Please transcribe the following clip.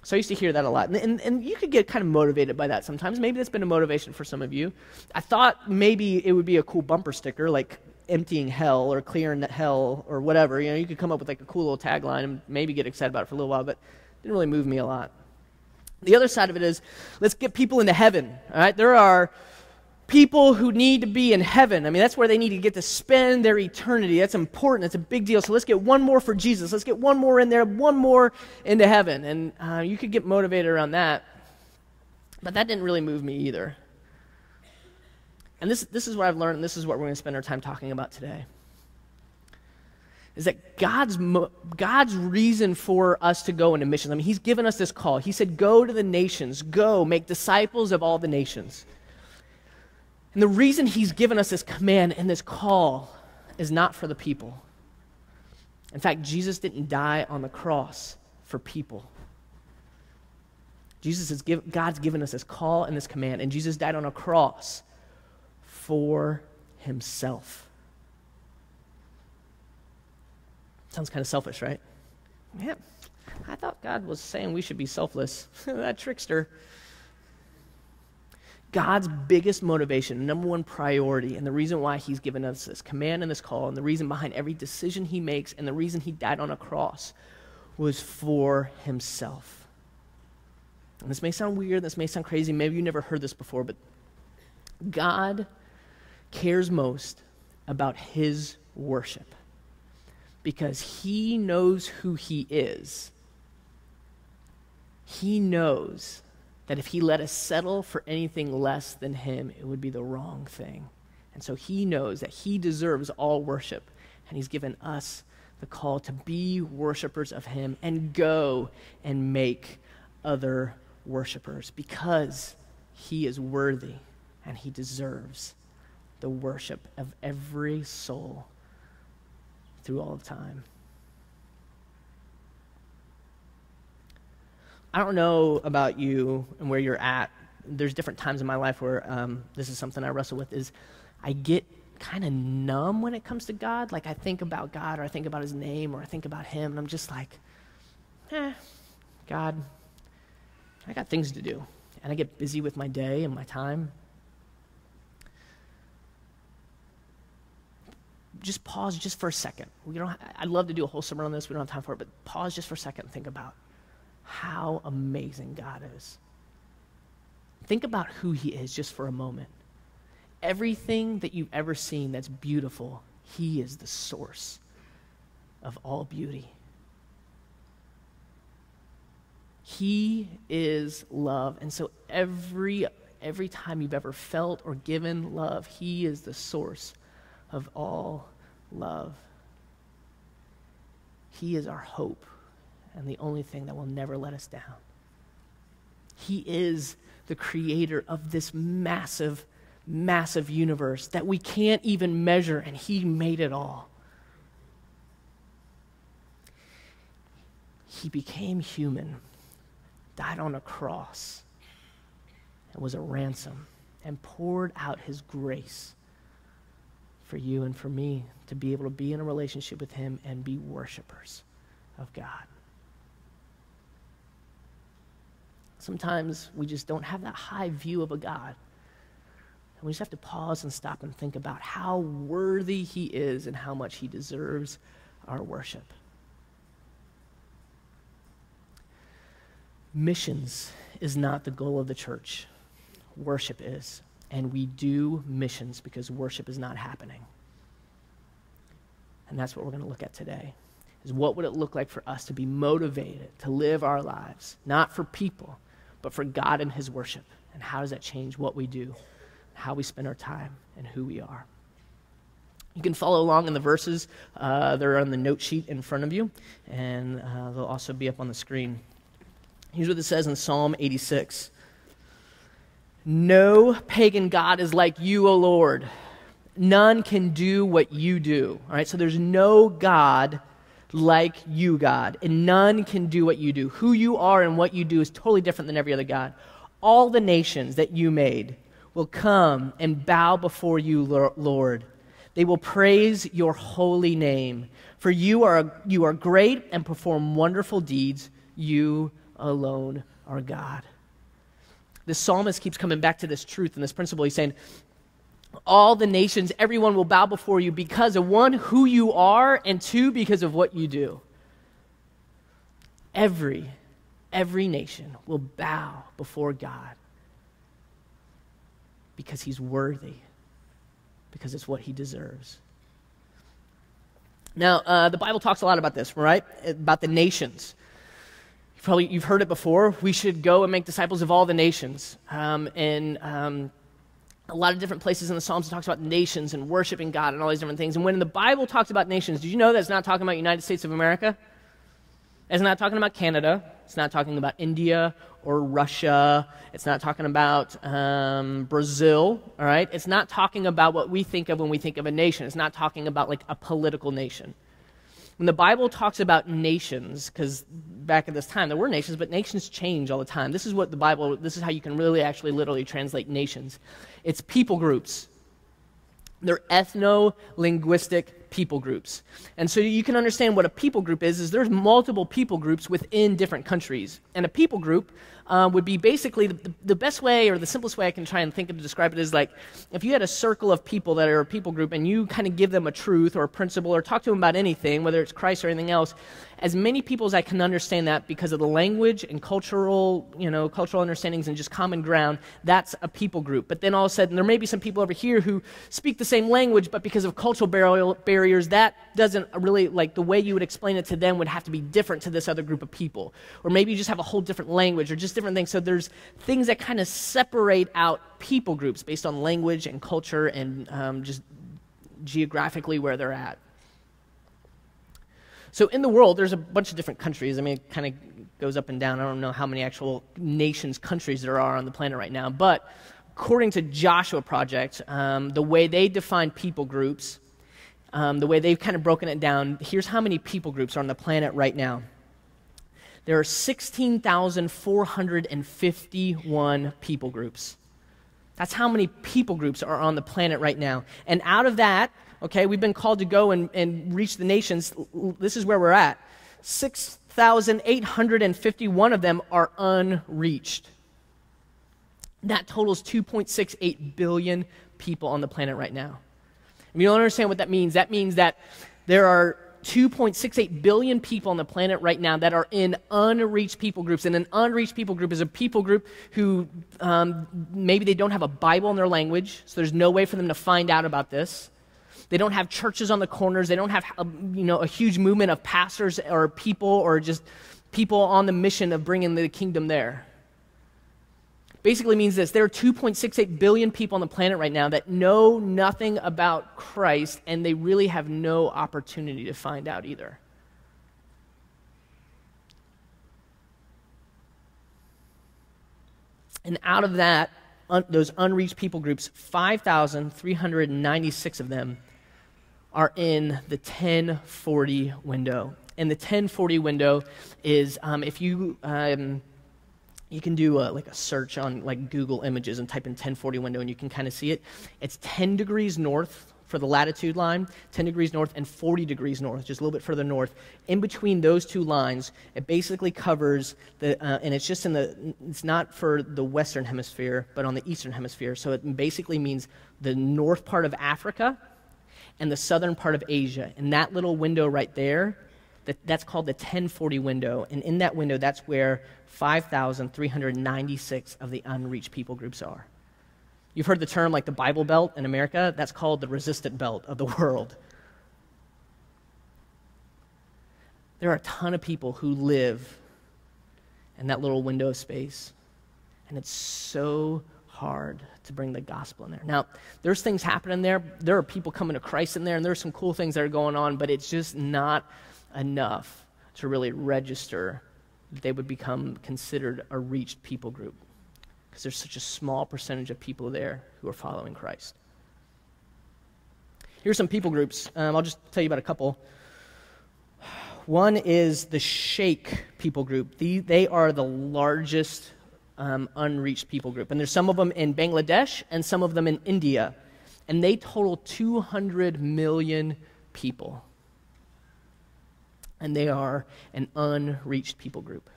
So I used to hear that a lot. And you could get kind of motivated by that sometimes. Maybe that's been a motivation for some of you. I thought maybe it would be a cool bumper sticker, like emptying hell or clearing hell or whatever. You know, you could come up with like a cool little tagline and maybe get excited about it for a little while, but it didn't really move me a lot. The other side of it is, let's get people into heaven, all right? There are people who need to be in heaven. I mean, that's where they need to get to spend their eternity. That's important. It's a big deal. So let's get one more for Jesus. Let's get one more in there, one more into heaven. And you could get motivated around that. But that didn't really move me either. And this is what I've learned, and this is what we're going to spend our time talking about today. Is that God's reason for us to go into missions. I mean, he's given us this call. He said, go to the nations. Go, make disciples of all the nations. And the reason he's given us this command and this call is not for the people. In fact, Jesus didn't die on the cross for people. God's given us this call and this command, and Jesus died on a cross for himself. Sounds kind of selfish, right? Yeah, I thought God was saying we should be selfless. That trickster. God's biggest motivation, number one priority, and the reason why he's given us this command and this call, and the reason behind every decision he makes, and the reason he died on a cross, was for himself. And this may sound weird, this may sound crazy, maybe you never heard this before, but God cares most about his worship because he knows who he is. He knows that if he let us settle for anything less than him, it would be the wrong thing. And so he knows that he deserves all worship, and he's given us the call to be worshipers of him and go and make other worshipers because he is worthy and he deserves the worship of every soul through all of time. I don't know about you and where you're at. There's different times in my life where this is something I wrestle with, is I get kind of numb when it comes to God. Like I think about God or I think about his name or I think about him and I'm just like, God, I got things to do. And I get busy with my day and my time. Just pause just for a second. I'd love to do a whole sermon on this. We don't have time for it, but pause just for a second and think about how amazing God is. Think about who he is just for a moment. Everything that you've ever seen that's beautiful, he is the source of all beauty. He is love. And so every time you've ever felt or given love, he is the source of all love. He is our hope and the only thing that will never let us down. He is the creator of this massive, massive universe that we can't even measure, and he made it all. He became human, died on a cross, and was a ransom, and poured out his grace for you and for me to be able to be in a relationship with him and be worshipers of God. Sometimes we just don't have that high view of a God. And we just have to pause and stop and think about how worthy he is and how much he deserves our worship. Missions is not the goal of the church. Worship is. And we do missions because worship is not happening. And that's what we're going to look at today, is what would it look like for us to be motivated to live our lives, not for people, but for God and his worship. And how does that change what we do, how we spend our time, and who we are? You can follow along in the verses. They're on the note sheet in front of you, and they'll also be up on the screen. Here's what it says in Psalm 86. No pagan god is like you, O Lord. None can do what you do. All right, so there's no God like you, God, and none can do what you do. Who you are and what you do is totally different than every other God. All the nations that you made will come and bow before you, Lord. They will praise your holy name, for you are great and perform wonderful deeds. You alone are God. The psalmist keeps coming back to this truth and this principle. He's saying, all the nations, everyone will bow before you because of one, who you are, and two, because of what you do. Every nation will bow before God because he's worthy, because it's what he deserves. Now, the Bible talks a lot about this, right? About the nations. You've heard it before. We should go and make disciples of all the nations. A lot of different places in the Psalms it talks about nations and worshiping God and all these different things. And when the Bible talks about nations, did you know that it's not talking about United States of America? It's not talking about Canada. It's not talking about India or Russia. It's not talking about Brazil, all right? It's not talking about what we think of when we think of a nation. It's not talking about like a political nation. When the Bible talks about nations, because back at this time there were nations, but nations change all the time. This is what the Bible, this is how you can really actually literally translate nations. It's people groups. They're ethno-linguistic people groups. And so you can understand what a people group is there's multiple people groups within different countries. And a people group would be basically the best way or the simplest way I can try and think of to describe it is like if you had a circle of people that are a people group and you kind of give them a truth or a principle or talk to them about anything, whether it's Christ or anything else, as many people as I can understand that because of the language and cultural understandings and just common ground, that's a people group. But then all of a sudden there may be some people over here who speak the same language, but because of cultural barriers, that doesn't really, like the way you would explain it to them would have to be different to this other group of people. Or maybe you just have a whole different language or just different things. So there's things that kind of separate out people groups based on language and culture and just geographically where they're at. So in the world, there's a bunch of different countries. I mean, it kind of goes up and down. I don't know how many actual nations, countries there are on the planet right now. But according to Joshua Project, the way they define people groups, the way they've kind of broken it down, here's how many people groups are on the planet right now. There are 16,451 people groups. That's how many people groups are on the planet right now. And out of that, okay, we've been called to go and reach the nations. This is where we're at. 6,851 of them are unreached. That totals 2.68 billion people on the planet right now. If you don't understand what that means that there are 2.68 billion people on the planet right now that are in unreached people groups. And an unreached people group is a people group who maybe they don't have a Bible in their language, so there's no way for them to find out about this. They don't have churches on the corners. They don't have a huge movement of pastors or people or just people on the mission of bringing the kingdom there. Basically means this: there are 2.68 billion people on the planet right now that know nothing about Christ, and they really have no opportunity to find out either. And out of that, those unreached people groups, 5,396 of them are in the 1040 window. And the 1040 window is if you can do a search on like Google Images and type in 1040 window and you can kind of see it. It's 10 degrees north for the latitude line, 10 degrees north and 40 degrees north, just a little bit further north. In between those two lines, it basically covers and it's just it's not for the Western Hemisphere, but on the Eastern Hemisphere. So it basically means the north part of Africa and the southern part of Asia. And that little window right there, that's called the 1040 window. And in that window, that's where 5,396 of the unreached people groups are. You've heard the term like the Bible Belt in America. That's called the resistant belt of the world. There are a ton of people who live in that little window of space. And it's so hard to bring the gospel in there. Now, there's things happening there. There are people coming to Christ in there, and there's some cool things that are going on, but it's just not enough to really register that they would become considered a reached people group, because there's such a small percentage of people there who are following Christ. Here's some people groups. I'll just tell you about a couple. One is the Sheikh people group. They are the largest unreached people group. And there's some of them in Bangladesh and some of them in India. And they total 200 million people. And they are an unreached people group.